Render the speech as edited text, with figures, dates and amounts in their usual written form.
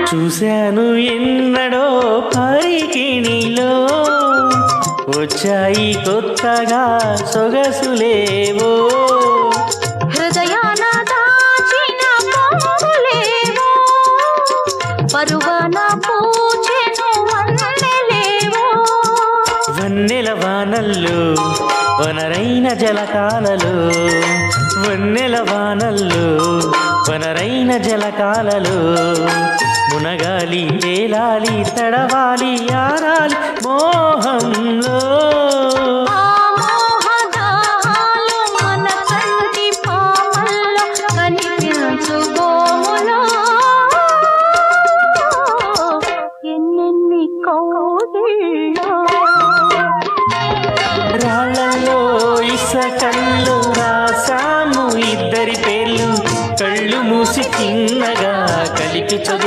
చూశాను ఎన్నడో పరికిణిలో వచ్చాయి కొత్తగా సొగసులేవో హృదయాన దాచిన పొంగులేవో పరువాన పూచెను వన్నెలేవో వన్నెల వానల్లో వనరైన జలకాలలో వన్నెల వానల్లో వనరైన జలకాలలో మునగాలి తేలాలి తడవాలి ఆరాలి మోహంలో ఆ మోహదాలు మన కంటి పాపల్లో కనిపించు గోములో ఎన్నెన్ని కౌగిల్లో రాళ్ళల్లో ఇసకల్లో రాసాము ఇద్దరి పేర్లు కళ్ళు మూసి చిన్నగా కలిపి చదువు